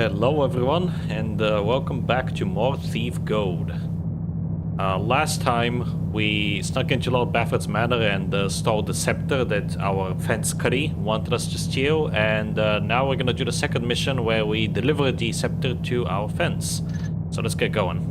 Hello everyone, and welcome back to more Thief Gold. Last time we snuck into Lord Baffert's manor and stole the scepter that our fence Cuddy wanted us to steal, and now we're gonna do the second mission where we deliver the scepter to our fence. So let's get going.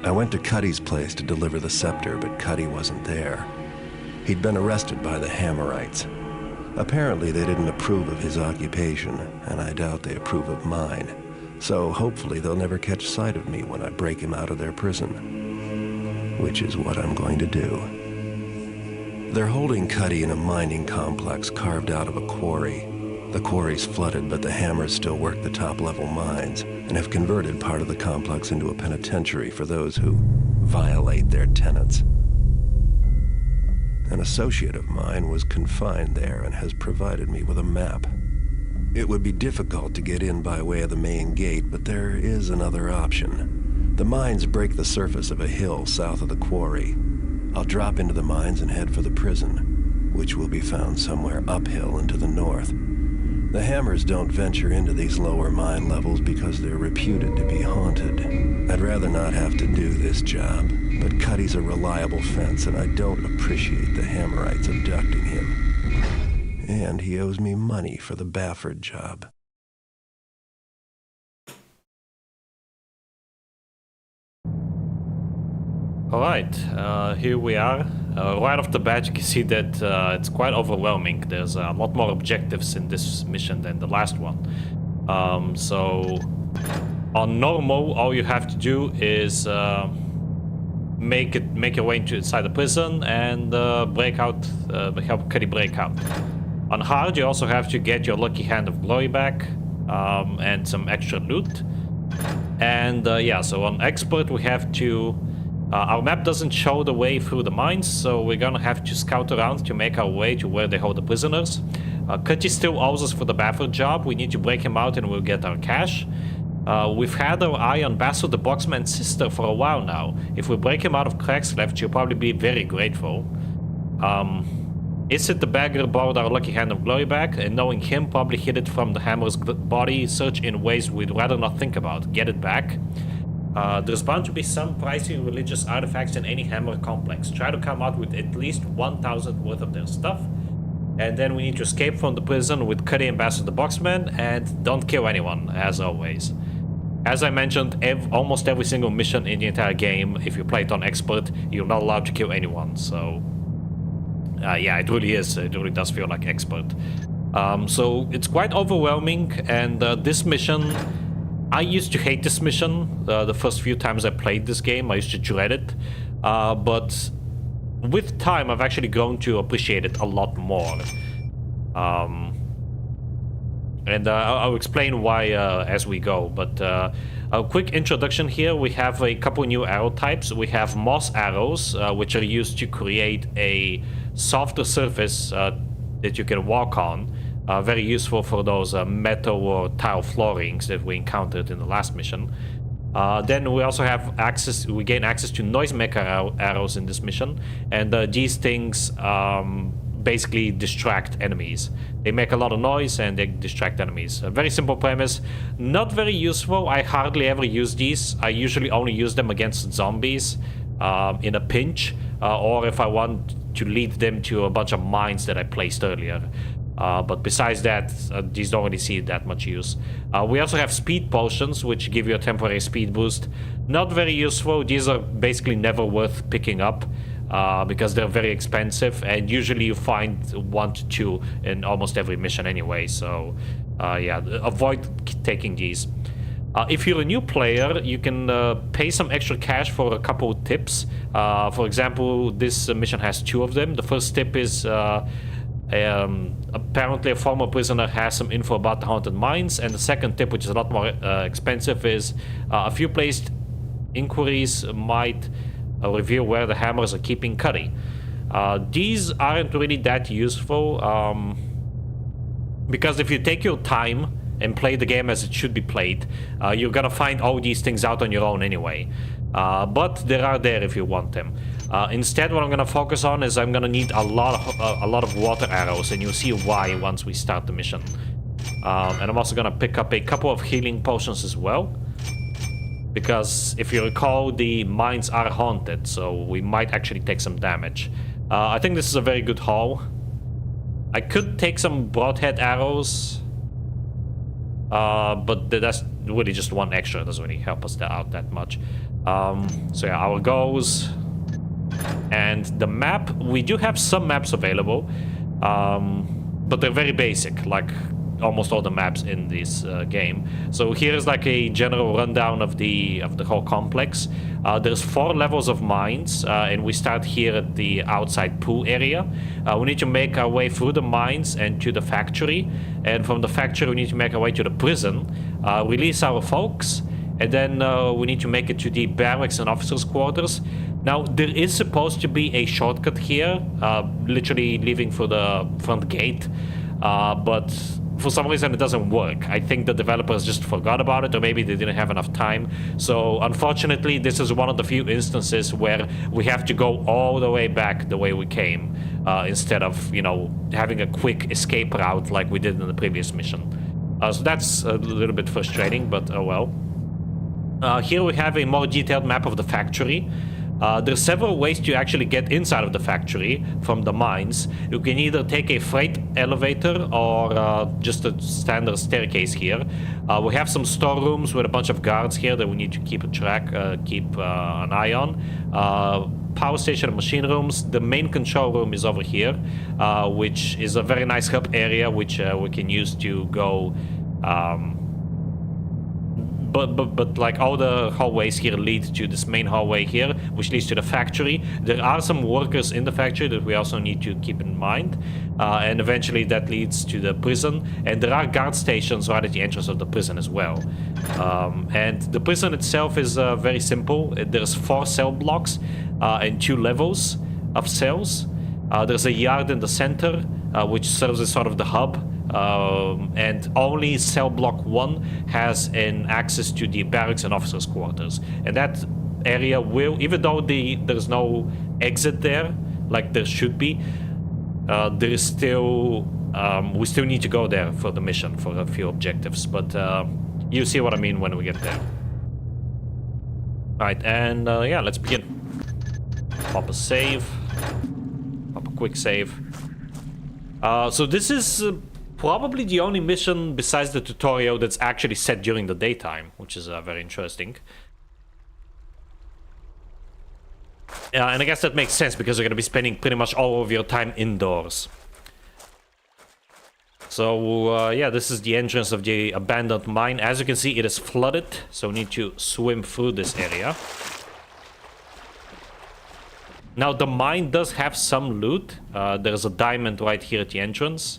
I went to Cuddy's place to deliver the scepter, but Cuddy wasn't there. He'd been arrested by the hammerites. Apparently they didn't approve of his occupation, and I doubt they approve of mine. So hopefully they'll never catch sight of me when I break him out of their prison. Which is what I'm going to do. They're holding Cuddy in a mining complex carved out of a quarry. The quarry's flooded, but the hammers still work the top-level mines and have converted part of the complex into a penitentiary for those who violate their tenets. An associate of mine was confined there and has provided me with a map. It would be difficult to get in by way of the main gate, but there is another option. The mines break the surface of a hill south of the quarry. I'll drop into the mines and head for the prison, which will be found somewhere uphill and to the north. The hammers don't venture into these lower mine levels because they're reputed to be haunted. I'd rather not have to do this job, but Cuddy's a reliable fence and I don't appreciate the hammerites abducting him. And he owes me money for the Baffert job. Alright, here we are. Right off the bat you can see that it's quite overwhelming. There's a lot more objectives in this mission than the last one. So on normal, all you have to do is make your way inside the prison and break out, help Cuddy break out. On hard, you also have to get your lucky hand of glory back and some extra loot. And yeah, so on expert we have to. Our map doesn't show the way through the mines, so we're gonna have to scout around to make our way to where they hold the prisoners. Cuddy still owes us for the Baffert job. We need to break him out and we'll get our cash. We've had our eye on Basso the Boxman's sister for a while now. If we break him out of Cragscleft, she'll probably be very grateful. Is it the beggar borrowed our lucky hand of glory back, and knowing him probably hid it from the hammer's body, search in ways we'd rather not think about. Get it back. There's bound to be some pricey religious artifacts in any hammer complex. Try to come out with at least 1,000 worth of their stuff. And then we need to escape from the prison with Cuddy and Basso the Boxman, and don't kill anyone, as always. As I mentioned, almost every single mission in the entire game, if you play it on expert, you're not allowed to kill anyone, so... yeah, it really is. It really does feel like expert. So it's quite overwhelming, and this mission... I used to hate this mission the first few times I played this game. I used to dread it, but with time I've actually grown to appreciate it a lot more. And I'll explain why as we go, but a quick introduction here. We have a couple new arrow types. We have moss arrows, which are used to create a softer surface that you can walk on. Very useful for those metal or tile floorings that we encountered in the last mission. Then we also have access. We gain access to noisemaker arrows in this mission, and these things basically distract enemies. They make a lot of noise and they distract enemies. A very simple premise, not very useful. I hardly ever use these. I usually only use them against zombies in a pinch, or if I want to lead them to a bunch of mines that I placed earlier. But besides that, these don't really see that much use. We also have speed potions, which give you a temporary speed boost. Not very useful. These are basically never worth picking up. because they're very expensive, and usually you find 1 to 2 in almost every mission anyway, so yeah, avoid taking these. If you're a new player, you can pay some extra cash for a couple tips. For example, this mission has 2 of them. The first tip is apparently a former prisoner has some info about the haunted mines, and the second tip, which is a lot more expensive, is a few placed inquiries might reveal where the hammers are keeping Cuddy. These aren't really that useful, because if you take your time and play the game as it should be played, you're gonna find all these things out on your own anyway. But they are there if you want them. Instead, what I'm gonna focus on is I'm gonna need a lot of water arrows, and you'll see why once we start the mission. And I'm also gonna pick up a couple of healing potions as well, because if you recall, the mines are haunted, so we might actually take some damage. I think this is a very good haul. I could take some broadhead arrows, but that's really just 1 extra. It doesn't really help us out that much. So yeah, our goals. And the map, we do have some maps available, but they're very basic, like almost all the maps in this game. So here's like a general rundown of the whole complex. There's 4 levels of mines, and we start here at the outside pool area. We need to make our way through the mines and to the factory, and from the factory we need to make our way to the prison, release our folks, and then we need to make it to the barracks and officers' quarters. Now, there is supposed to be a shortcut here, literally leaving through the front gate, but for some reason it doesn't work. I think the developers just forgot about it, or maybe they didn't have enough time. So unfortunately, this is one of the few instances where we have to go all the way back the way we came, instead of, you know, having a quick escape route like we did in the previous mission. So that's a little bit frustrating, but oh well. Here we have a more detailed map of the factory. There's several ways to actually get inside of the factory from the mines. You can either take a freight elevator or just a standard staircase here. We have some storerooms with a bunch of guards here that we need to keep an eye on. Power station and machine rooms. The main control room is over here, which is a very nice hub area which we can use to go. But like all the hallways here lead to this main hallway here, which leads to the factory. There are some workers in the factory that we also need to keep in mind. And eventually that leads to the prison. And there are guard stations right at the entrance of the prison as well. And the prison itself is very simple. There's 4 cell blocks and 2 levels of cells. There's a yard in the center, which serves as sort of the hub. And only cell block 1 has an access to the barracks and officers' quarters, and that area will, even though there's no exit there like there should be, there is still we still need to go there for the mission for a few objectives, but you see what I mean when we get there. Alright, and yeah, let's begin. Pop a save, pop a quick save. So this is probably the only mission besides the tutorial that's actually set during the daytime, which is very interesting. And I guess that makes sense because you're going to be spending pretty much all of your time indoors. So yeah, this is the entrance of the abandoned mine. As you can see, it is flooded, so we need to swim through this area. Now, the mine does have some loot. There's a diamond right here at the entrance.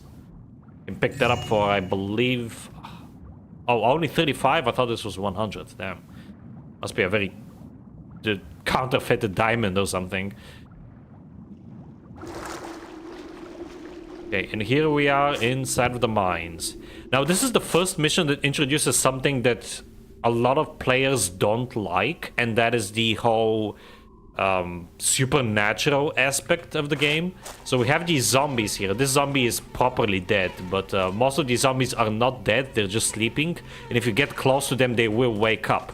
You can pick that up for, I believe... Oh, only 35? I thought this was 100. Damn. Must be a very... counterfeited diamond or something. Okay, and here we are inside of the mines. Now, this is the first mission that introduces something that a lot of players don't like, and that is the whole... supernatural aspect of the game. So we have these zombies here. This zombie is properly dead, but most of these zombies are not dead, they're just sleeping, and if you get close to them they will wake up.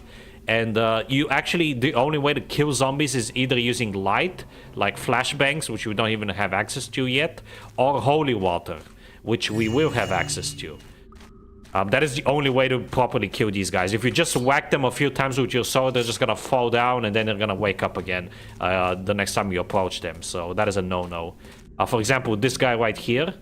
And you actually, the only way to kill zombies is either using light, like flashbangs, which we don't even have access to yet, or holy water, which we will have access to. That is the only way to properly kill these guys. If you just whack them a few times with your sword, they're just gonna fall down and then they're gonna wake up again the next time you approach them. So that is a no-no. For example, this guy right here.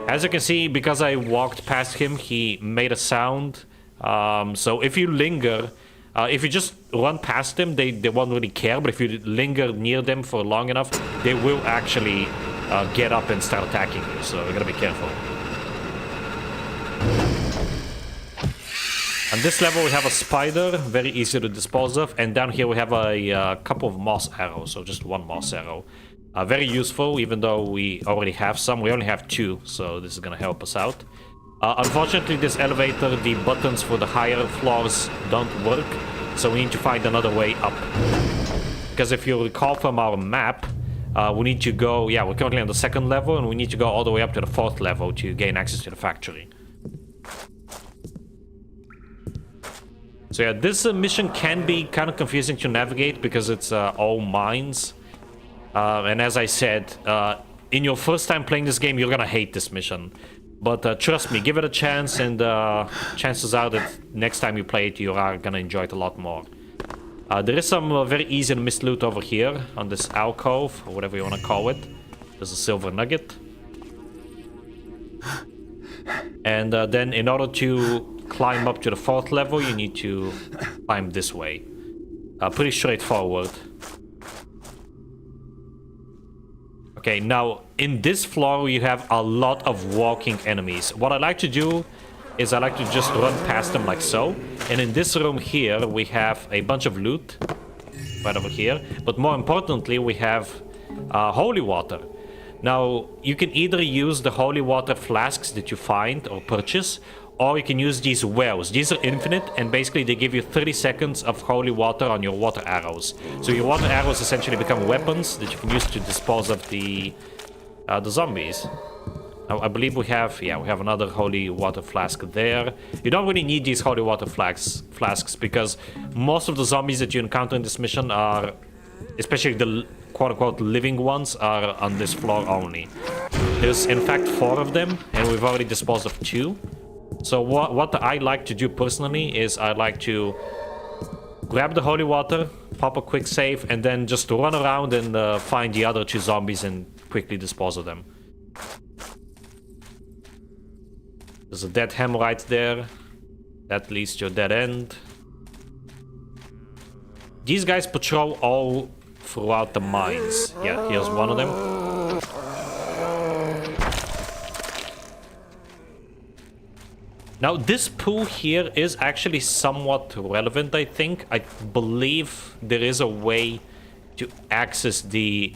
As you can see, because I walked past him, he made a sound. So if you linger, if you just run past them, they won't really care. But if you linger near them for long enough, they will actually get up and start attacking you. So you gotta be careful. On this level we have a spider, very easy to dispose of, and down here we have a couple of moss arrows, so just one moss arrow. Very useful, even though we already have some. We only have 2, so this is gonna help us out. Unfortunately, this elevator, the buttons for the higher floors don't work, so we need to find another way up. Because if you recall from our map, we need to go, yeah, we're currently on the 2nd level, and we need to go all the way up to the 4th level to gain access to the factory. So yeah, this mission can be kind of confusing to navigate because it's all mines. And as I said, in your first time playing this game, you're gonna hate this mission. But trust me, give it a chance, and chances are that next time you play it, you are gonna enjoy it a lot more. There is some very easy and missed loot over here on this alcove, or whatever you want to call it. There's a silver nugget. And then in order to climb up to the 4th level, you need to climb this way. Pretty straightforward. Okay, now in this floor you have a lot of walking enemies. What I like to do is I like to just run past them like so. And in this room here we have a bunch of loot right over here. But more importantly, we have holy water. Now you can either use the holy water flasks that you find or purchase, or you can use these wells. These are infinite, and basically they give you 30 seconds of holy water on your water arrows. So your water arrows essentially become weapons that you can use to dispose of the zombies. Now I believe we have another holy water flask there. You don't really need these holy water flasks because most of the zombies that you encounter in this mission are, especially the quote-unquote living ones, are on this floor only. There's in fact 4 of them, and we've already disposed of 2. So what I like to do personally is I like to grab the holy water, pop a quick save, and then just run around and find the other 2 zombies and quickly dispose of them. There's a dead hammerite there. That leads to a dead end. These guys patrol all throughout the mines. Yeah, here's one of them. Now, this pool here is actually somewhat relevant, I think. I believe there is a way to access the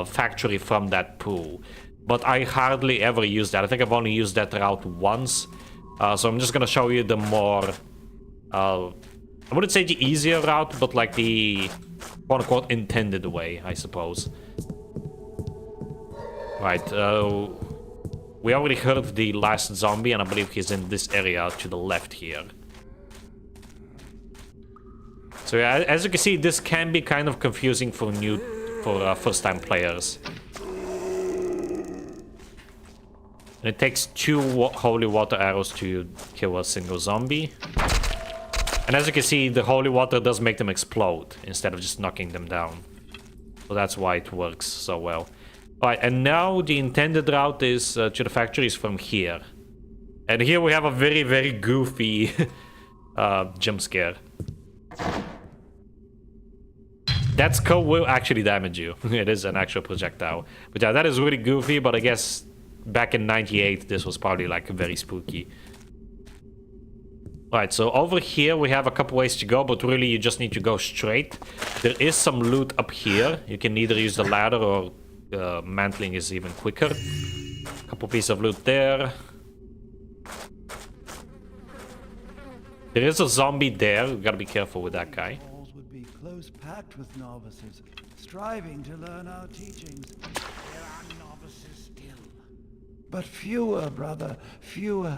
factory from that pool. But I hardly ever use that. I think I've only used that route once. So I'm just gonna show you the more... I wouldn't say the easier route, but like the quote-unquote intended way, I suppose. Right, we already heard the last zombie, and I believe he's in this area to the left here. So yeah, as you can see, this can be kind of confusing for first-time players. And it takes 2 holy water arrows to kill a single zombie. And as you can see, the holy water does make them explode instead of just knocking them down. So that's why it works so well. Alright, and now the intended route is to the factories from here. And here we have a very, very goofy jump scare. That skull will actually damage you. It is an actual projectile. But yeah, that is really goofy, but I guess back in '98 this was probably like very spooky. Alright, so over here we have a couple ways to go, but really you just need to go straight. There is some loot up here. You can either use the ladder or mantling is even quicker. Couple pieces of loot there. There is a zombie there. We gotta be careful with that guy. Halls would be close packed with novices, striving to learn our teachings. There are novices still, but fewer, brother, fewer.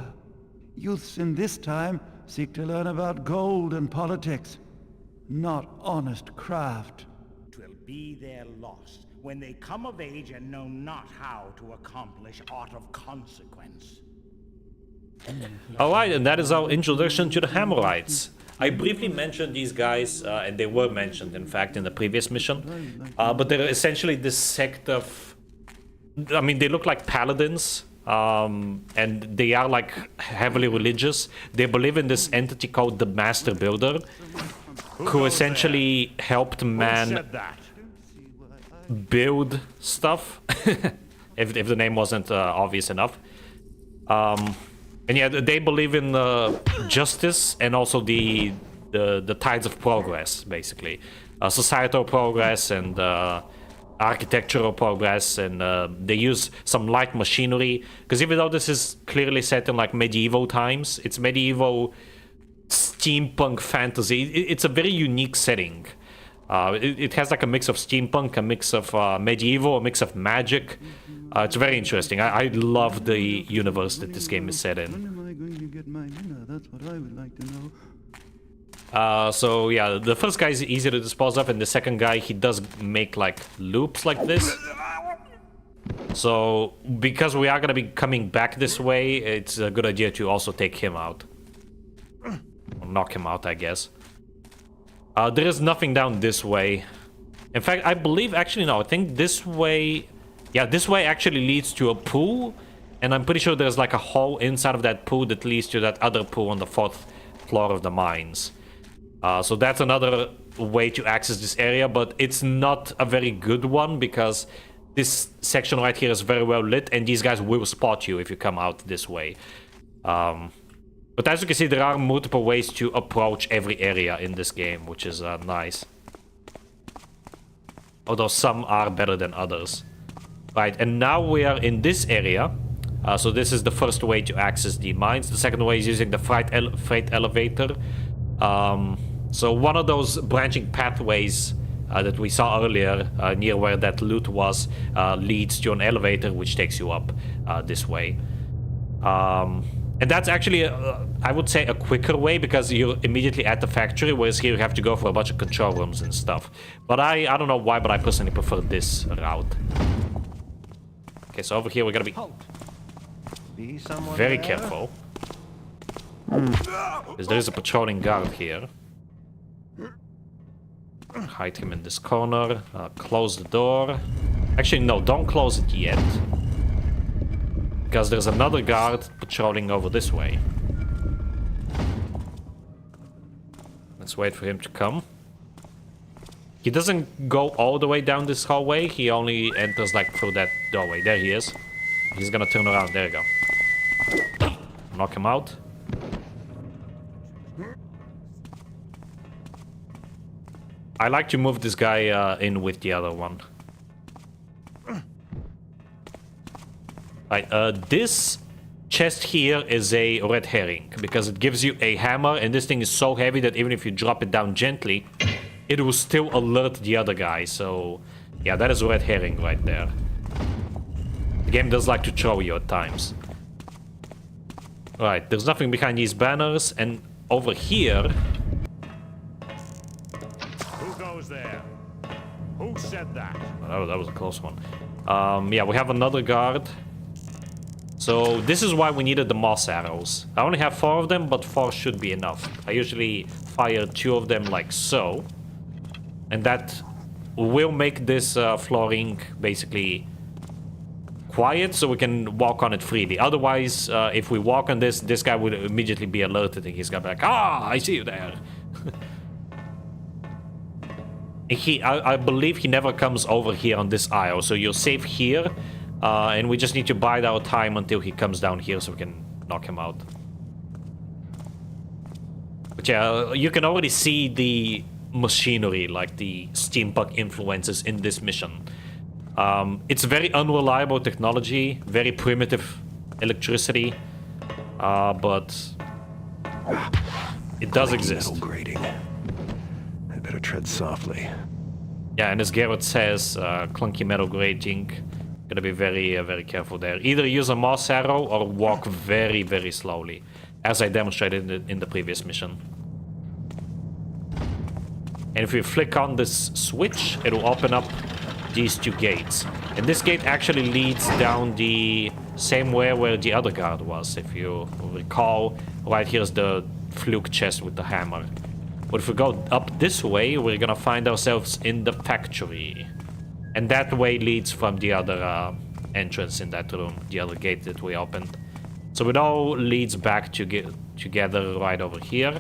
Youths in this time seek to learn about gold and politics, not honest craft. 'Twill be their loss when they come of age and know not how to accomplish aught of consequence. Alright, and that is our introduction to the Hammerites. I briefly mentioned these guys, and they were mentioned, in fact, in the previous mission. But they're essentially this sect of... I mean, they look like paladins, and they are, like, heavily religious. They believe in this entity called the Master Builder, who essentially helped man build stuff, if the name wasn't obvious enough. And yeah, they believe in justice and also the tides of progress, basically. Societal progress and architectural progress, and they use some light machinery. Because even though this is clearly set in like medieval times, it's medieval steampunk fantasy. It's a very unique setting. It has like a mix of steampunk, a mix of medieval, a mix of magic. It's very interesting. I love the universe that this game is set in. When am I going to get my dinner? That's what I would like to know. So yeah, the first guy is easy to dispose of, and the second guy, he does make like loops like this. So because we are gonna be coming back this way, it's a good idea to also take him out. Or knock him out, I guess. There is nothing down this way. In fact, I believe, actually no, I think this way... Yeah, this way actually leads to a pool, and I'm pretty sure there's like a hole inside of that pool that leads to that other pool on the 4th floor of the mines. So that's another way to access this area, but it's not a very good one because this section right here is very well lit, and these guys will spot you if you come out this way. But as you can see, there are multiple ways to approach every area in this game, which is nice. Although some are better than others. Right, and now we are in this area. So this is the first way to access the mines. The second way is using the freight elevator. So one of those branching pathways that we saw earlier, near where that loot was, leads to an elevator which takes you up this way. And that's actually, I would say, a quicker way because you're immediately at the factory, whereas here you have to go for a bunch of control rooms and stuff. But I don't know why, but I personally prefer this route. Okay, so over here we gotta be very careful. Because there is a patrolling guard here. Hide him in this corner. Close the door. Actually, no, don't close it yet. Because there's another guard patrolling over this way. Let's wait for him to come. He doesn't go all the way down this hallway. He only enters like through that doorway. There he is. He's gonna turn around. There you go. Knock him out. I like to move this guy in with the other one. Right, this chest here is a red herring because it gives you a hammer, and this thing is so heavy that even if you drop it down gently, it will still alert the other guy. So yeah, that is a red herring right there. The game does like to throw you at times. Right, there's nothing behind these banners, and over here... Who goes there? Who said that? Oh, that was a close one. Yeah, we have another guard. So this is why we needed the moss arrows. I only have 4 of them, but 4 should be enough. I usually fire 2 of them like so. And that will make this flooring basically quiet, so we can walk on it freely. Otherwise, if we walk on this, this guy would immediately be alerted, and he's gonna be like, "Ah, I see you there." I believe he never comes over here on this aisle, so you're safe here, and we just need to bide our time until he comes down here so we can knock him out. But yeah, you can already see the machinery, like the steampunk influences in this mission. It's very unreliable technology, very primitive electricity, but it does exist. Metal grating. I better tread softly. Yeah, and as Garrett says, clunky metal grating. Gotta be very, very careful there. Either use a moss arrow or walk very, very slowly, as I demonstrated in the previous mission. And if we flick on this switch, it will open up these two gates. And this gate actually leads down the same way where the other guard was. If you recall, right here's the fluke chest with the hammer. But if we go up this way, we're gonna find ourselves in the factory. And that way leads from the other entrance in that room, the other gate that we opened. So it all leads back to get together right over here.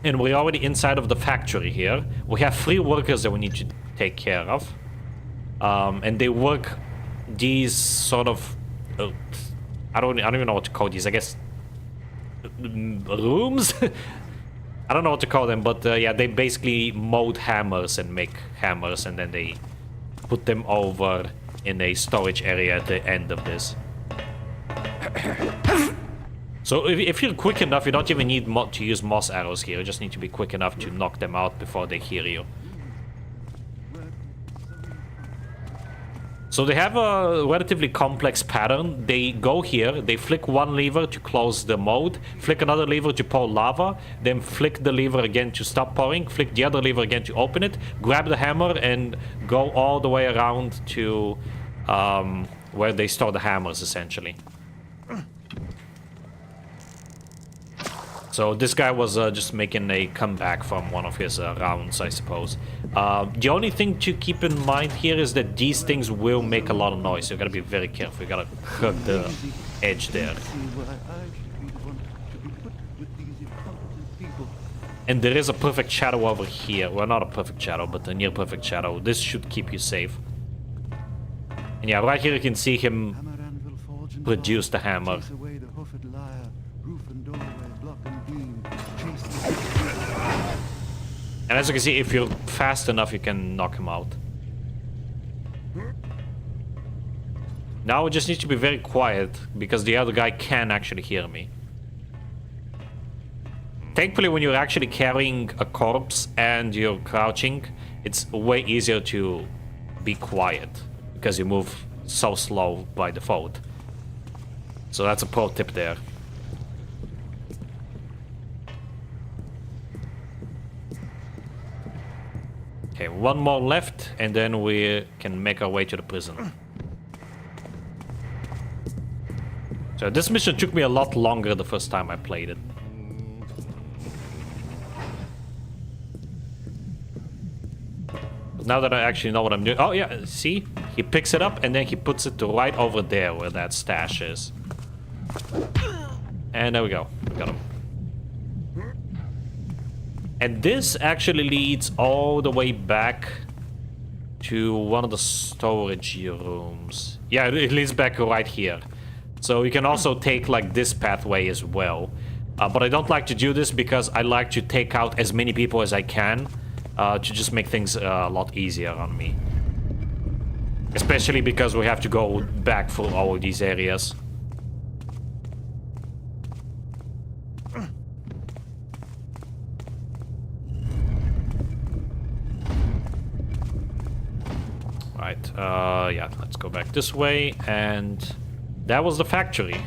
And we're already inside of the factory here. We have 3 workers that we need to take care of. And they work these sort of... I don't even know what to call these, I guess... rooms? I don't know what to call them, but yeah, they basically mold hammers and make hammers, and then they put them over in a storage area at the end of this. So if you're quick enough, you don't even need to use moss arrows here. You just need to be quick enough to knock them out before they hear you. So they have a relatively complex pattern. They go here, they flick one lever to close the mold, flick another lever to pour lava, then flick the lever again to stop pouring, flick the other lever again to open it, grab the hammer and go all the way around to where they store the hammers, essentially. So this guy was just making a comeback from one of his rounds, I suppose. The only thing to keep in mind here is that these things will make a lot of noise. So you gotta be very careful. You gotta hug the edge there. And there is a perfect shadow over here. Well, not a perfect shadow, but a near perfect shadow. This should keep you safe. And yeah, right here you can see him produce the hammer. And as you can see, if you're fast enough, you can knock him out. Now we just need to be very quiet, because the other guy can actually hear me. Thankfully, when you're actually carrying a corpse and you're crouching, it's way easier to be quiet, because you move so slow by default. So that's a pro tip there. Okay, one more left, and then we can make our way to the prison. So this mission took me a lot longer the first time I played it. But now that I actually know what I'm doing... Oh yeah, see? He picks it up and then he puts it right over there where that stash is. And there we go. We got him. And this actually leads all the way back to one of the storage rooms. Yeah, it leads back right here. So you can also take like this pathway as well. But I don't like to do this because I like to take out as many people as I can to just make things a lot easier on me. Especially because we have to go back through all of these areas. Right, yeah, let's go back this way, and that was the factory.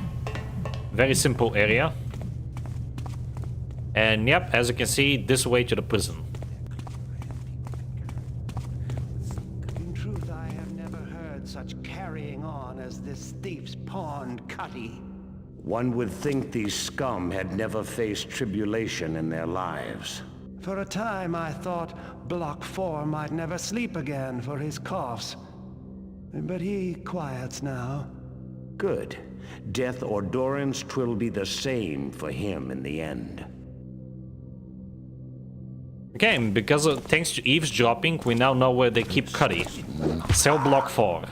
Very simple area. And yep, as you can see, this way to the prison. In truth, I have never heard such carrying on as this thief's pawned Cutty. One would think these scum had never faced tribulation in their lives. For a time, I thought Block 4 might never sleep again for his coughs. But he quiets now. Good. Death or durance 'twill be the same for him in the end. Okay, because thanks to eavesdropping, we now know where they keep Cuddy. Cell Block 4.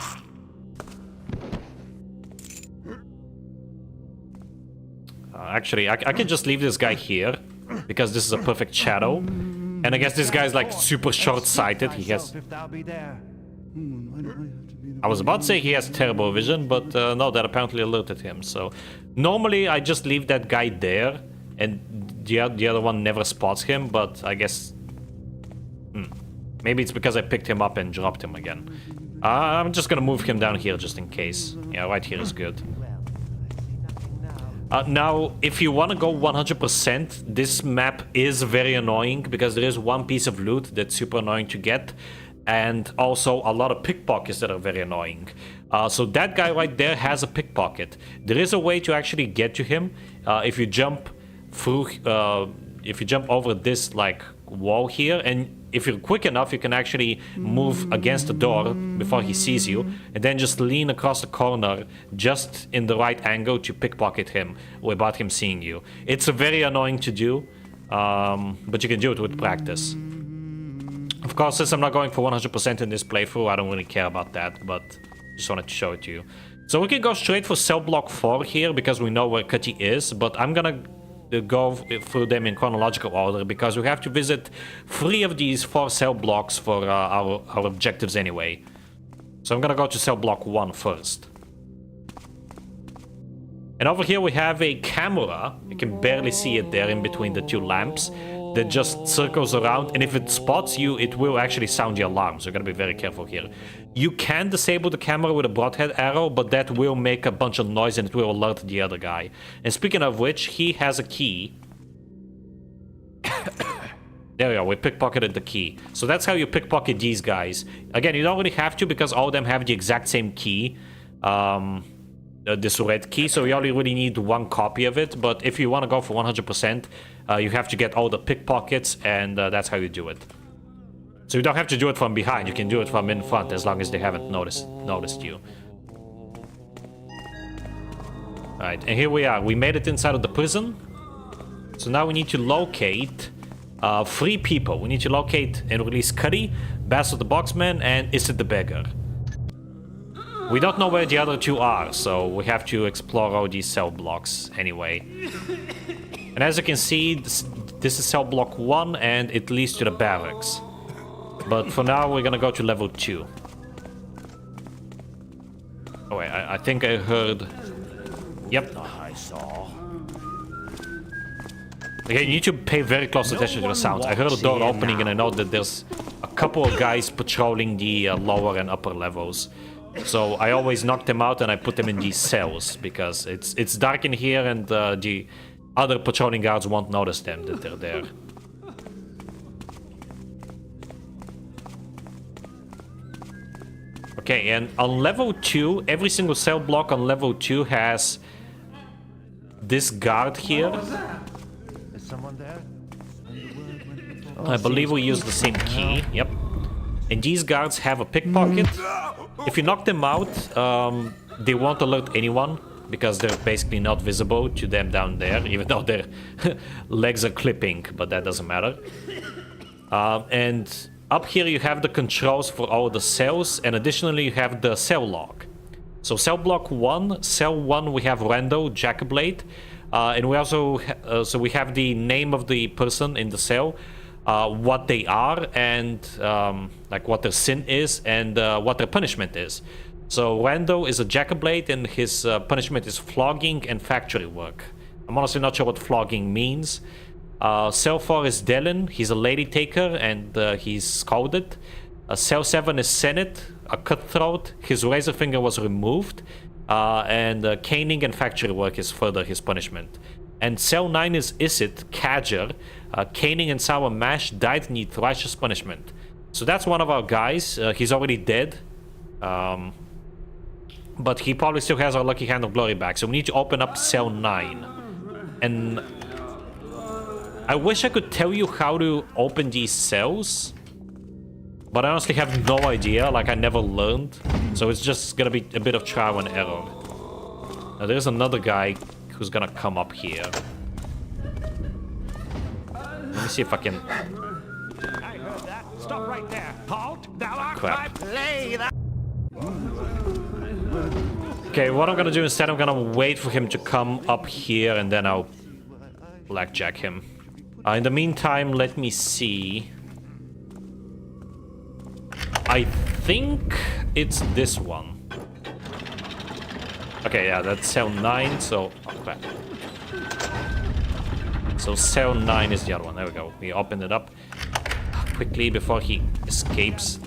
Actually, I can just leave this guy here, because this is a perfect shadow. And I guess this guy's like super short-sighted. He has... I was about to say he has terrible vision, but no, that apparently alerted him. So normally I just leave that guy there, and the other one never spots him, but I guess... maybe it's because I picked him up and dropped him again. I'm just gonna move him down here just in case. Yeah, right here is good. Now, if you want to go 100%, this map is very annoying because there is one piece of loot that's super annoying to get, and also a lot of pickpockets that are very annoying. So that guy right there has a pickpocket. There is a way to actually get to him if you jump through, if you jump over this like wall here, and if you're quick enough, you can actually move against the door before he sees you, and then just lean across the corner just in the right angle to pickpocket him without him seeing you. It's very annoying to do, but you can do it with practice. Of course, since I'm not going for 100% in this playthrough, I don't really care about that, but just wanted to show it to you. So we can go straight for cell block 4 here because we know where Cutty is, but I'm gonna go through them in chronological order because we have to visit 3 of these 4 cell blocks for our objectives anyway. So I'm gonna go to cell block 1 first. And over here we have a camera. You can barely see it there in between the 2 lamps that just circles around, and if it spots you, it will actually sound the alarm, so you gotta be very careful here. You can disable the camera with a broadhead arrow, but that will make a bunch of noise and it will alert the other guy. And speaking of which, he has a key. There we go, we pickpocketed the key. So that's how you pickpocket these guys. Again, you don't really have to because all of them have the exact same key. This red key, so you only really need 1 copy of it, but if you want to go for 100%, you have to get all the pickpockets, and that's how you do it. So you don't have to do it from behind, you can do it from in front as long as they haven't noticed you. Alright, and here we are. We made it inside of the prison. So now we need to locate 3 people. We need to locate and release Cuddy, Basil the Boxman, and Isid the Beggar. We don't know where the other 2 are, so we have to explore all these cell blocks anyway. And as you can see, this is cell block 1 and it leads to the barracks. But for now, we're gonna go to level 2. Oh wait, I think I heard... Yep. I saw. Okay, you need to pay very close attention to the sounds. I heard a door opening and I know that there's a couple of guys patrolling the lower and upper levels. So I always knock them out and I put them in these cells because it's dark in here and the other patrolling guards won't notice them that they're there. Okay, and on level 2, every single cell block on level 2 has this guard here. Is someone there? I believe we use the same key. Yep. And these guards have a pickpocket. If you knock them out, they won't alert anyone because they're basically not visible to them down there, even though their legs are clipping, but that doesn't matter. And up here you have the controls for all the cells, and additionally you have the cell log. So cell block 1, cell 1 we have Rando, Jackblade, and we also so we have the name of the person in the cell, what they are, and like what their sin is, and what their punishment is. So Rando is a Jackblade, and his punishment is flogging and factory work. I'm honestly not sure what flogging means. Cell 4 is Dylan, he's a lady taker, and he's scalded. Cell 7 is Senate, a cutthroat, his razor finger was removed, and caning and factory work is further his punishment. And cell 9 is Isid, Cadger, caning and sour mash, died neath righteous punishment. So that's one of our guys. He's already dead, but he probably still has our lucky hand of glory back. So we need to open up cell 9. And I wish I could tell you how to open these cells, but I honestly have no idea. Like, I never learned, so it's just gonna be a bit of trial and error. Now there's another guy who's gonna come up here. Let me see if I can... I heard that. Stop right there. Halt. Thou art Crap. my blade. Okay, what I'm gonna do instead, I'm gonna wait for him to come up here and then I'll blackjack him. In the meantime, let me see. I think it's this one. Okay, yeah, that's cell 9, so... Oh, crap. So cell 9 is the other one. There we go. We opened it up quickly before he escapes.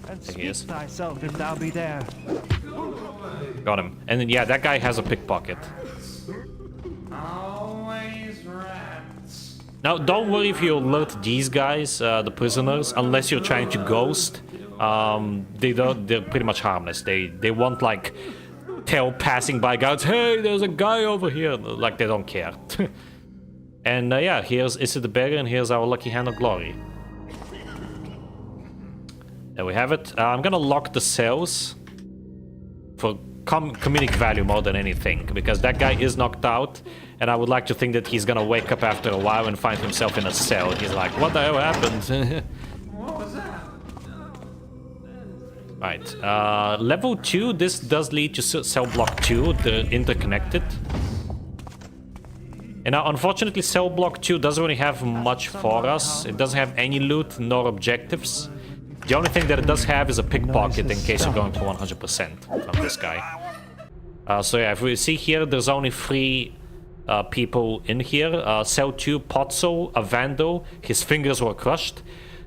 There he is. Thyself if thou be there. Got him. And then, yeah, that guy has a pickpocket. Now, don't worry if you alert these guys, the prisoners, unless you're trying to ghost. They're pretty much harmless. They won't like tell passing by guards, hey, there's a guy over here. Like, they don't care. And yeah, here's Issa the Beggar, and here's our lucky hand of glory. There we have it. I'm gonna lock the cells for comedic value more than anything, because that guy is knocked out, and I would like to think that he's gonna wake up after a while and find himself in a cell. He's like, what the hell happened? What was that? Right, level 2, this does lead to cell block 2, they're interconnected. And now, unfortunately, cell block 2 doesn't really have much for us. It doesn't have any loot nor objectives. The only thing that it does have is a pickpocket in case you're going to 100% from this guy. So yeah, if we see here, there's only 3 people in here. Cell 2, Pozzo, a vandal, his fingers were crushed.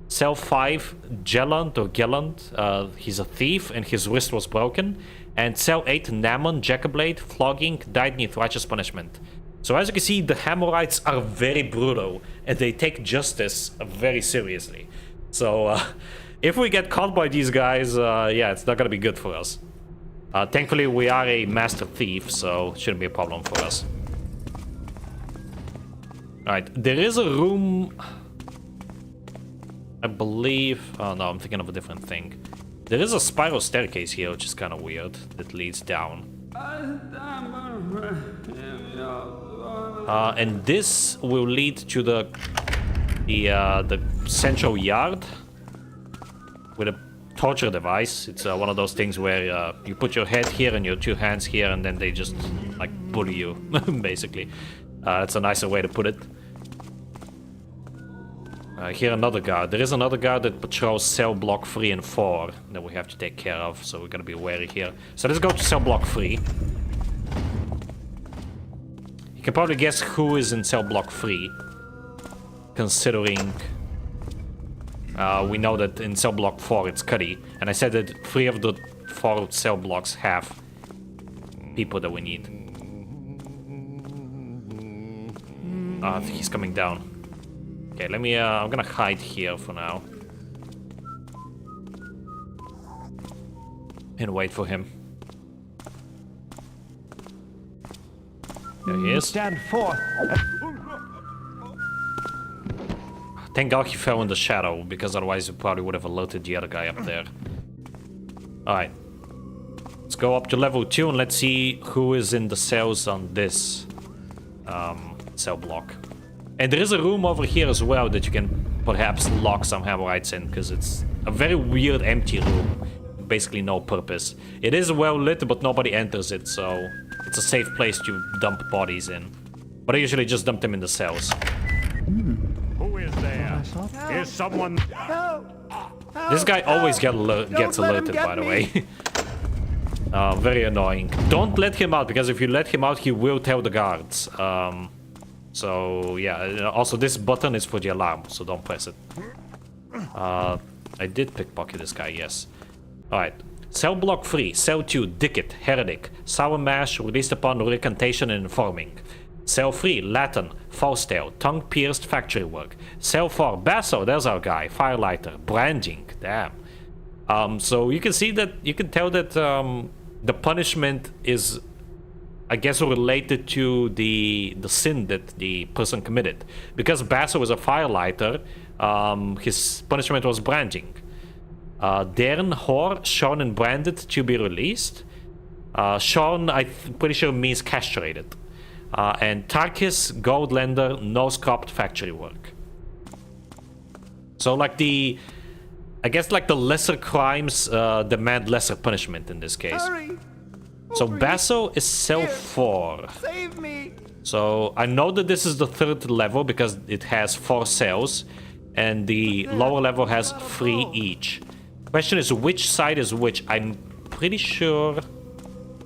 Cell 5, Gelland, he's a thief and his wrist was broken. And Cell 8, Namon, Jackablade, flogging, died beneath righteous punishment. So as you can see, the Hammerites are very brutal and they take justice very seriously. So if we get caught by these guys, yeah, it's not gonna be good for us. Thankfully, we are a master thief, so it shouldn't be a problem for us. Alright, there is a room, I believe... Oh no, I'm thinking of a different thing. There is a spiral staircase here, which is kind of weird, that leads down. And this will lead to the central yard with a torture device. It's one of those things where you put your head here and your 2 hands here, and then they just like bully you, basically. It's a nicer way to put it. Here another guard. There is another guard that patrols cell block 3 and 4 that we have to take care of, so we're gonna be wary here. So let's go to cell block 3. You can probably guess who is in cell block 3, considering we know that in cell block 4 it's Cuddy, and I said that 3 of the 4 cell blocks have people that we need. I think he's coming down. Okay, let me, I'm gonna hide here for now. And wait for him. There he is. Stand forth. Thank God he fell in the shadow, because otherwise he probably would have alerted the other guy up there. Alright. Let's go up to level 2 and let's see who is in the cells on this cell block. And there is a room over here as well that you can perhaps lock some Hammerites in, because it's a very weird empty room. Basically no purpose. It is well lit, but nobody enters it, so it's a safe place to dump bodies in. But I usually just dump them in the cells. Who is there? Is someone... This guy always gets alerted, by the way. Very annoying. Don't let him out, because if you let him out, he will tell the guards. So, yeah. Also, this button is for the alarm, so don't press it. I did pickpocket this guy, yes. Alright. Cell block 3, cell 2, Dickett, Heretic, Sour Mash, released upon recantation and informing. Cell 3, Latin, False Tale, Tongue-pierced factory work. Cell 4, Basso, there's our guy, Firelighter, Branding, damn. So you can see that, you can tell that the punishment is, I guess, related to the sin that the person committed. Because Basso is a Firelighter, his punishment was branding. Darren Hoare, shown and branded to be released. Shown, I'm pretty sure, means castrated. And Tarkis, Goldlander, nose-cropped factory work. So, like the... I guess, like, the lesser crimes demand lesser punishment in this case. Hurry! So, Basso is cell 4. Save me! So, I know that this is the 3rd level because it has 4 cells. And the lower level has 3 each. Question is, which side is which? I'm pretty sure...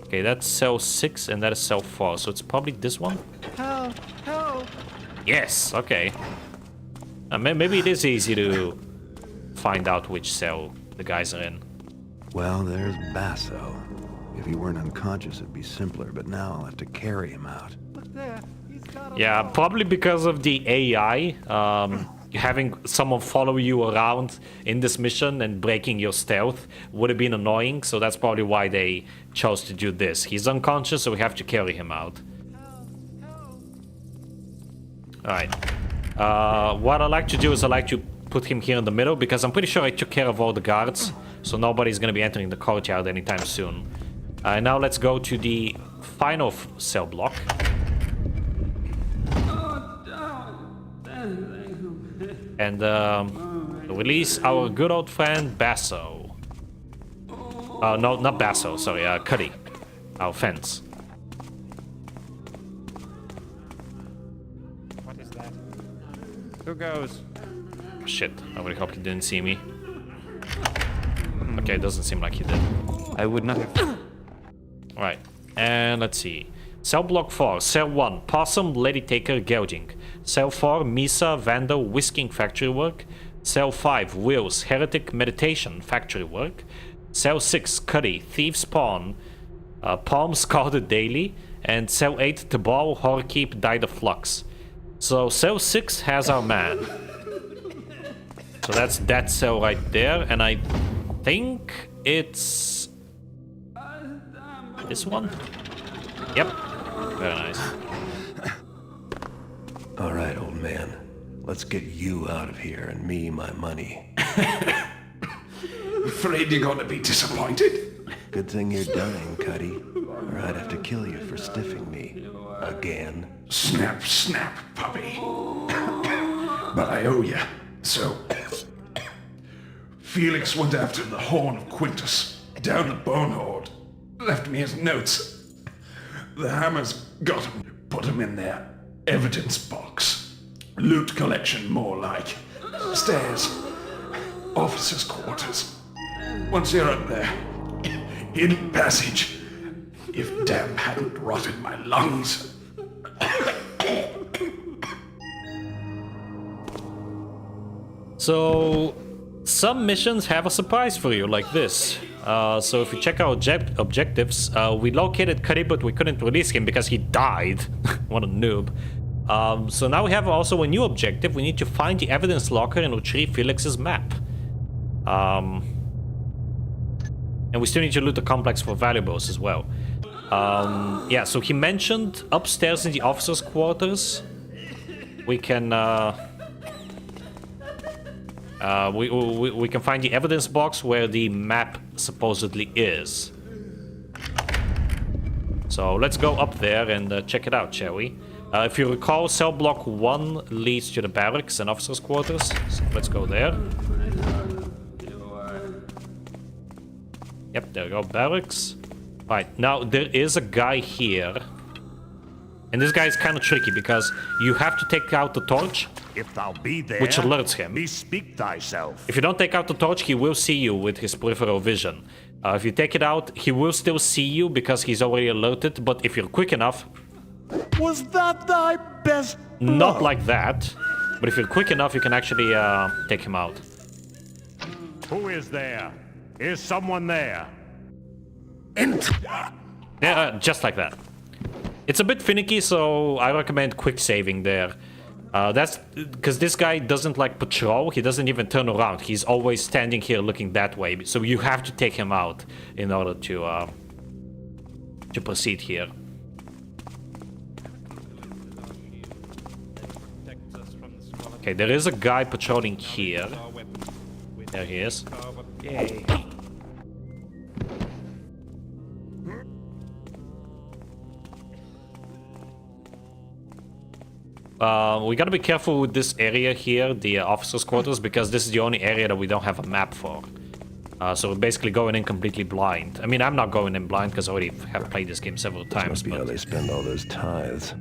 Okay, that's cell 6 and that is cell 4, so it's probably this one? Help! Help! Yes, okay. Maybe it is easy to find out which cell the guys are in. Well, there's Basso. If he weren't unconscious, it'd be simpler, but now I'll have to carry him out. Look there! He's Yeah, probably because of the AI. Having someone follow you around in this mission and breaking your stealth would have been annoying, so that's probably why they chose to do this. He's unconscious, so we have to carry him out. Alright. What I like to do is I like to put him here in the middle, because I'm pretty sure I took care of all the guards, so nobody's gonna be entering the courtyard anytime soon. Now let's go to the final cell block. And release our good old friend Basso. No, not Basso, sorry, Cuddy. Our fence. What is that? Who goes? Shit, I really hope he didn't see me. Okay, it doesn't seem like he did. I would not have... Right, and let's see. Cell block 4, cell 1, Possum, Lady Taker, Gouging. Cell 4, Misa, Vandal, Whisking, Factory Work. Cell 5, Wills, Heretic, Meditation, Factory Work. Cell 6, Cuddy, Thief Spawn, Palm, Scalded Daily. And Cell 8, Tabal, Horkeep, Died of Flux. So Cell 6 has our man. So that's that cell right there, and I think it's this one? Yep. Very nice. All right, old man. Let's get you out of here and me my money. Afraid you're gonna be disappointed? Good thing you're dying, Cuddy. Or I'd have to kill you for stiffing me. Again. Snap, snap, puppy. But I owe you. So... Felix went after the Horn of Quintus, down the Bone Hoard. Left me his notes. The Hammers got him, put him in their evidence box. Loot collection, more like. Stairs. Officers' quarters. Once you're up there, hidden passage. If damp hadn't rotted my lungs. So, some missions have a surprise for you, like this. So if you check our objectives, we located Cuddy, but we couldn't release him because he died. What a noob. So now we have also a new objective. We need to find the evidence locker and retrieve Felix's map. And we still need to loot the complex for valuables as well. Yeah, so he mentioned upstairs in the officers' quarters. We can... we can find the evidence box where the map supposedly is. So let's go up there and check it out, shall we? If you recall, cell block 1 leads to the barracks and officers' quarters. So let's go there. Yep, there we go, barracks. Right, now there is a guy here. And this guy is kind of tricky because you have to take out the torch. If thou be there, which alerts him. bespeak thyself. If you don't take out the torch, he will see you with his peripheral vision. If you take it out, he will still see you because he's already alerted, but if you're quick enough... Was that thy best? Not like that, but if you're quick enough, you can actually take him out. Who is there? Is someone there? Yeah, just like that. It's a bit finicky, so I recommend quick saving there. That's because this guy doesn't like patrol. He doesn't even turn around. He's always standing here looking that way. So you have to take him out in order to proceed here. Okay, there is a guy patrolling here. There he is. Yay. We gotta be careful with this area here, the officers' quarters, because this is the only area that we don't have a map for. So we're basically going in completely blind. I mean, I'm not going in blind because I already have played this game several times. Must be how they spend all those tithes.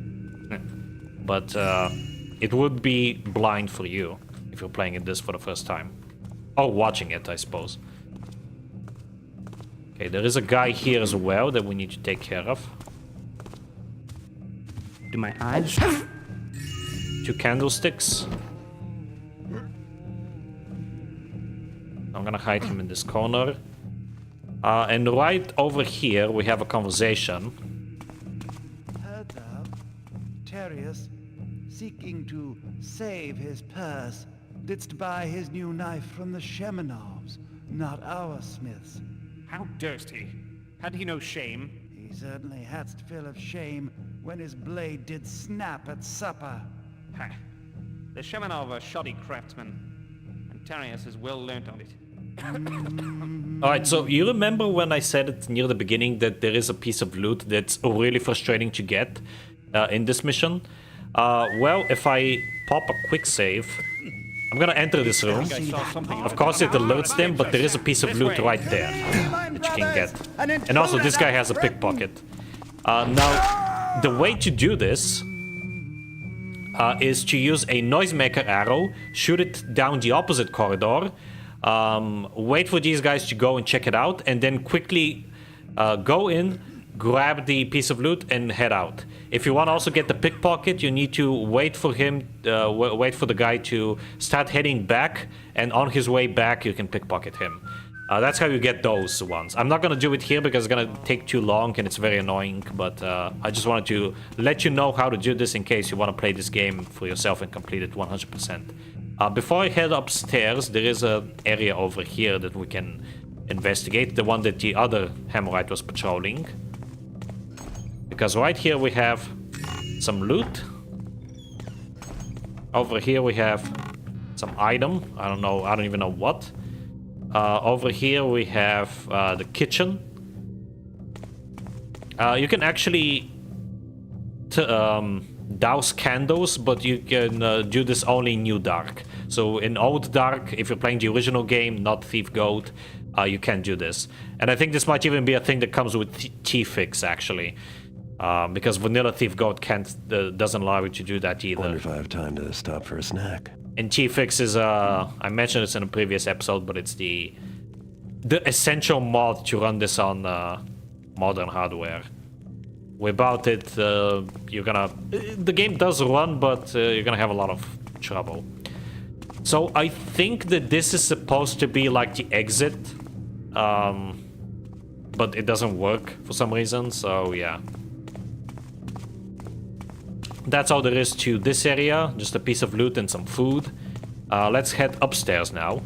But it would be blind for you if you're playing this for the first time. Or watching it, I suppose. Okay, there is a guy here as well that we need to take care of. Do my eyes? 2 candlesticks. I'm gonna hide him in this corner. And right over here we have a conversation. Terius, seeking to save his purse, didst buy his new knife from the Shemenovs, not our smiths. How durst he? Had he no shame? He certainly hadst fill of shame when his blade did snap at supper. Ha! The Shemenov are shoddy craftsmen, and Tarius is well learnt on it. Alright, so you remember when I said it near the beginning that there is a piece of loot that's really frustrating to get in this mission? Well, if I pop a quick save, I'm gonna enter this room. Of course it alerts them, but there is a piece of loot right there that you can get. And also this guy has a pickpocket. Now, the way to do this is to use a noisemaker arrow, shoot it down the opposite corridor, wait for these guys to go and check it out, and then quickly go in, grab the piece of loot, and head out. If you want to also get the pickpocket, you need to wait for him, wait for the guy to start heading back, and on his way back, you can pickpocket him. That's how you get those ones. I'm not gonna do it here because it's gonna take too long and it's very annoying, but I just wanted to let you know how to do this in case you want to play this game for yourself and complete it 100%. Before I head upstairs, there is an area over here that we can investigate, the one that the other hammerite was patrolling. Because right here we have some loot. Over here we have some item. I don't even know what. Over here we have the kitchen. You can actually douse candles, but you can do this only in New Dark. So in Old Dark, if you're playing the original game, not Thief Goat, you can do this. And I think this might even be a thing that comes with T-Fix, actually. Because vanilla Thief Goat doesn't allow you to do that either. Wonder if I have time to stop for a snack. And T-Fix is, I mentioned this in a previous episode, but it's the essential mod to run this on modern hardware. Without it, the game does run, but you're gonna have a lot of trouble. So I think that this is supposed to be like the exit, but it doesn't work for some reason, so yeah. That's all there is to this area, just a piece of loot and some food. Let's head upstairs now.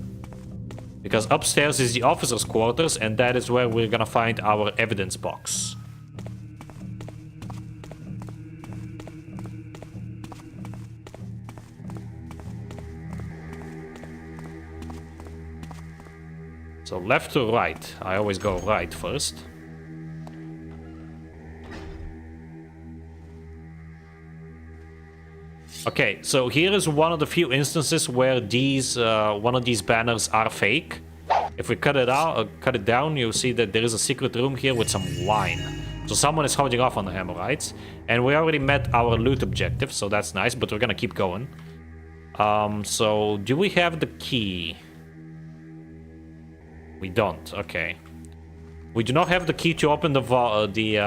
Because upstairs is the officer's quarters, and that is where we're gonna find our evidence box. So left to right. I always go right first. Okay, so here is one of the few instances where these one of these banners are fake. If we cut it down, you'll see that there is a secret room here with some wine. So someone is holding off on the hammerites, and we already met our loot objective, so that's nice. But we're gonna keep going. So do we have the key? We don't. Okay. We do not have the key to open the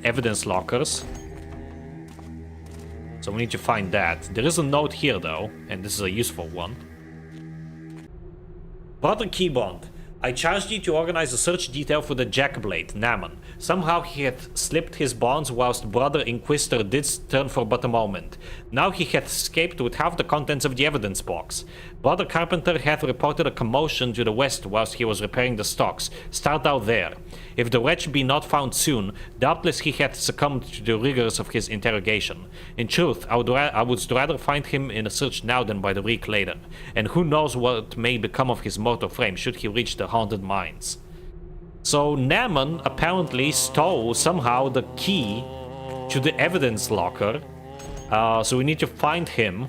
evidence lockers. So we need to find that. There is a note here though, and this is a useful one. Brother Keybond, I charged you to organize a search detail for the Jackblade, Naaman. Somehow he hath slipped his bonds whilst Brother Inquisitor did turn for but a moment. Now he hath escaped with half the contents of the evidence box. Brother Carpenter hath reported a commotion to the west whilst he was repairing the stocks. Start out there. If the wretch be not found soon, doubtless he hath succumbed to the rigors of his interrogation. In truth, I would rather find him in a search now than by the reek later. And who knows what may become of his mortal frame should he reach the haunted mines. So Naaman apparently stole somehow the key to the evidence locker. So we need to find him.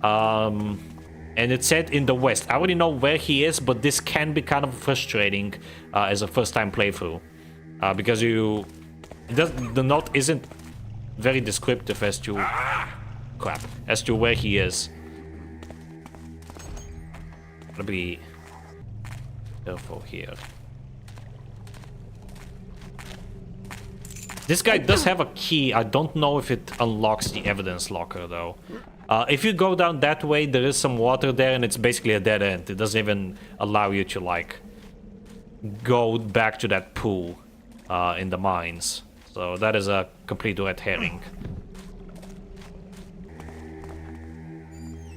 And it said in the west. I already know where he is, but this can be kind of frustrating as a first-time playthrough. Because the note isn't very descriptive as to... crap. As to where he is. Gotta be careful here. This guy does have a key. I don't know if it unlocks the evidence locker, though. If you go down that way, there is some water there, and it's basically a dead end. It doesn't even allow you to, like, go back to that pool in the mines. So that is a complete red herring.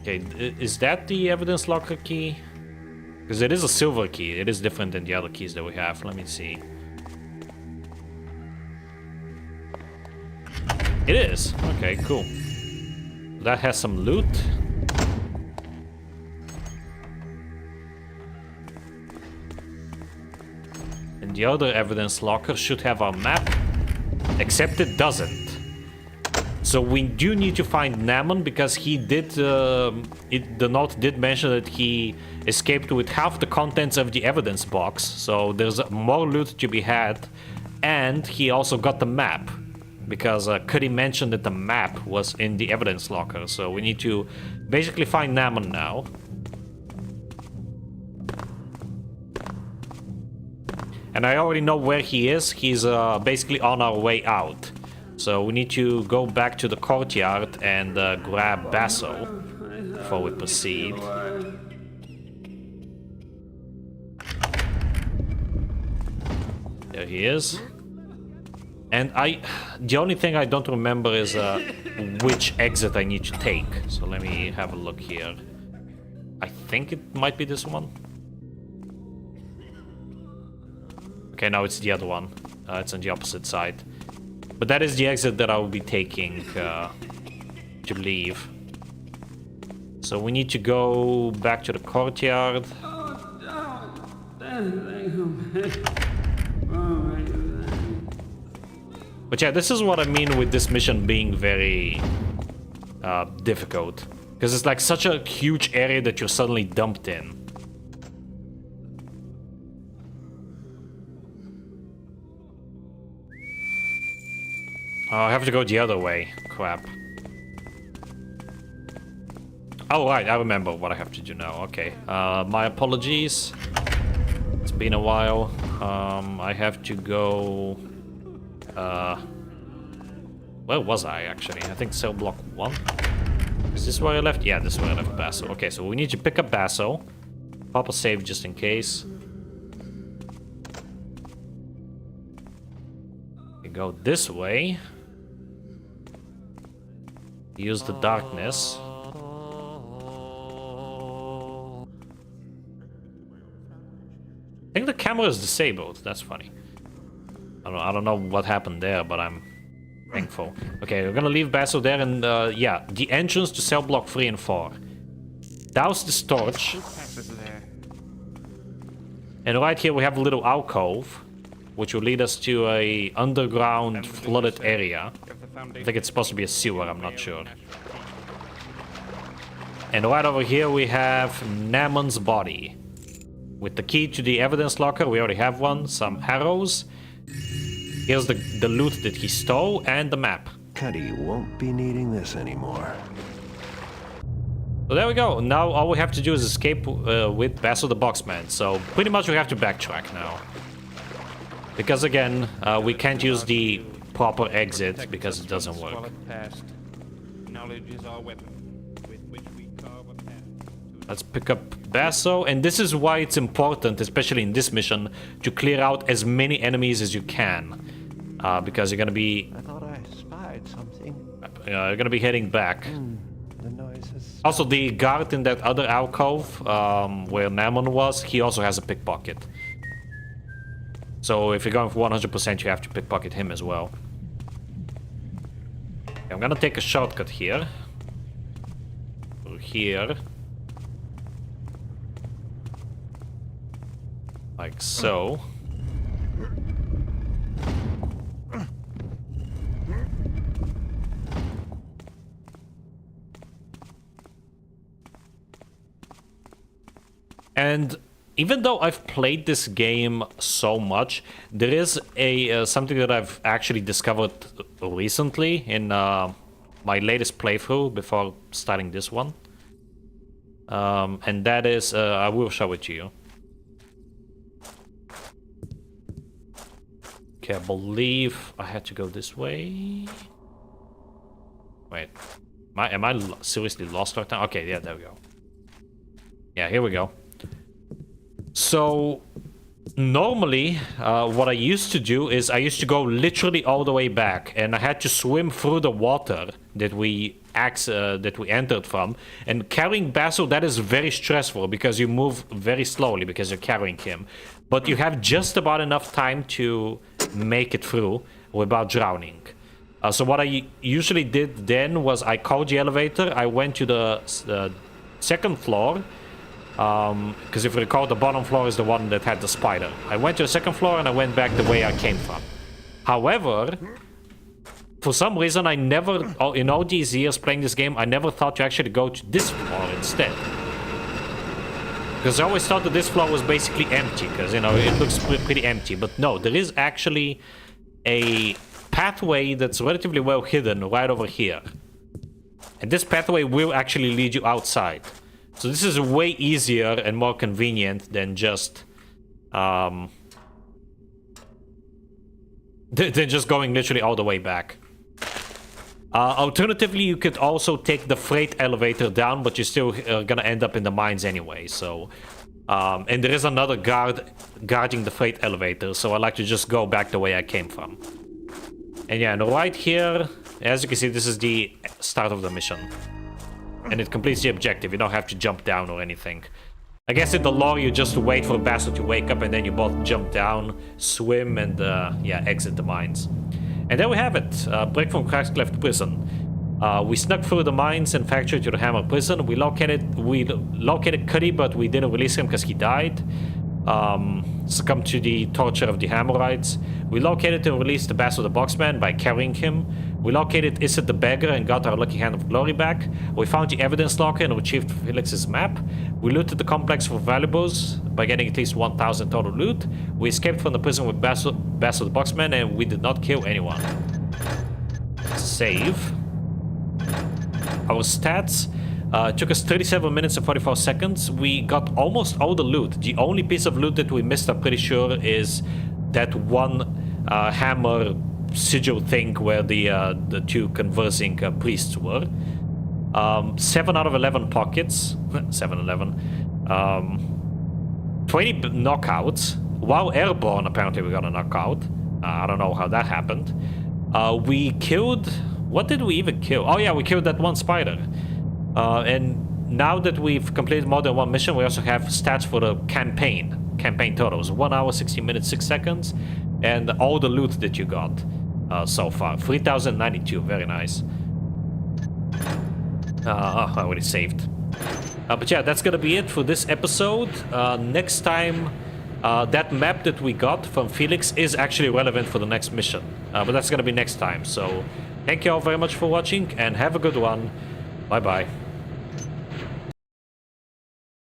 Okay, is that the evidence locker key? Because it is a silver key. It is different than the other keys that we have. Let me see. It is. Okay, cool. That has some loot. And the other evidence locker should have our map, except it doesn't. So we do need to find Namon because he did. The note did mention that he escaped with half the contents of the evidence box. So there's more loot to be had, and he also got the map because Cuddy mentioned that the map was in the evidence locker. So we need to basically find Namon now. And I already know where he is. He's basically on our way out. So we need to go back to the courtyard and grab Basso before we proceed. There he is. And the only thing I don't remember is which exit I need to take. So let me have a look here. I think it might be this one. Okay, now it's the other one. It's on the opposite side. But that is the exit that I will be taking to leave. So we need to go back to the courtyard. But yeah, this is what I mean with this mission being very difficult. Because it's like such a huge area that you're suddenly dumped in. Oh, I have to go the other way. Crap. Oh, right, I remember what I have to do now. Okay. My apologies. It's been a while. I have to go... where was I, actually? I think cell block 1. Is this where I left? Yeah, this is where I left Basso. Okay, so we need to pick up Basso. Pop a save just in case. We go this way. Use the darkness. I think the camera is disabled. That's funny. I don't know what happened there, but I'm thankful. Okay, we're gonna leave Basso there, and yeah, the entrance to cell block 3 and 4. Douse this torch. And right here we have a little alcove, which will lead us to a underground flooded area. I think it's supposed to be a sewer, I'm not sure. And right over here we have Namon's body. With the key to the evidence locker, we already have one, some arrows. Here's the loot that he stole and the map. Cuddy won't be needing this anymore. So there we go. Now all we have to do is escape with Basso the Boxman. So pretty much we have to backtrack now. Because again, we can't use the proper exit because it doesn't work. Let's pick up Basso, and this is why it's important, especially in this mission, to clear out as many enemies as you can, because you're gonna be. I thought I spied something. You're gonna be heading back. The noises. Also, the guard in that other alcove where Namon was, he also has a pickpocket. So if you're going for 100%, you have to pickpocket him as well. Okay, I'm gonna take a shortcut here. Through here. Like so. And even though I've played this game so much, there is a something that I've actually discovered recently in my latest playthrough before starting this one. And that is, I will show it to you. Okay, I believe I had to go this way. Wait, am I seriously lost right now? Okay, yeah, there we go. Yeah, here we go. So, Normally, what I used to do is I used to go literally all the way back, and I had to swim through the water that we entered from. And carrying Basil, that is very stressful because you move very slowly because you're carrying him. But you have just about enough time to make it through without drowning. So what I usually did then was I called the elevator. I went to the second floor. Because if you recall, the bottom floor is the one that had the spider. I went to the second floor and I went back the way I came from. However, for some reason I never, in all these years playing this game, I never thought to actually go to this floor instead. Because I always thought that this floor was basically empty, because, you know, it looks pretty empty. But no, there is actually a pathway that's relatively well hidden right over here. And this pathway will actually lead you outside. So this is way easier and more convenient than just than just going literally all the way back. Alternatively, you could also take the freight elevator down, but you're still gonna end up in the mines anyway. So, and there is another guard guarding the freight elevator, so I like to just go back the way I came from. And yeah, and right here, as you can see, this is the start of the mission. And it completes the objective. You don't have to jump down or anything. I guess in the lore you just wait for Basil to wake up and then you both jump down, swim, and yeah, exit the mines. And there we have it. Break from Cragscleft prison. We snuck through the mines and factory to the Hammer prison. We located Cuddy, but we didn't release him because he died. Succumbed to the torture of the Hammerites. We located and released the Basil the Boxman by carrying him. We located Isid the Beggar and got our lucky hand of glory back. We found the evidence locker and retrieved Felix's map. We looted the complex for valuables by getting at least 1,000 total loot. We escaped from the prison with Basil the Boxman, and we did not kill anyone. Save. Our stats. It took us 37 minutes and 44 seconds. We got almost all the loot. The only piece of loot that we missed, I'm pretty sure, is that one hammer sigil thing where the two conversing priests were. 7 out of 11 pockets. 7-11. 20 knockouts. While airborne, apparently we got a knockout. I don't know how that happened. We killed... What did we even kill? Oh yeah, we killed that one spider. And now that we've completed more than one mission, we also have stats for the campaign totals. 1 hour, 16 minutes, 6 seconds. And all the loot that you got so far. 3,092, very nice. I already saved. But yeah, that's gonna be it for this episode. Next time, that map that we got from Felix is actually relevant for the next mission. But that's gonna be next time. So, thank you all very much for watching, and have a good one. Bye-bye.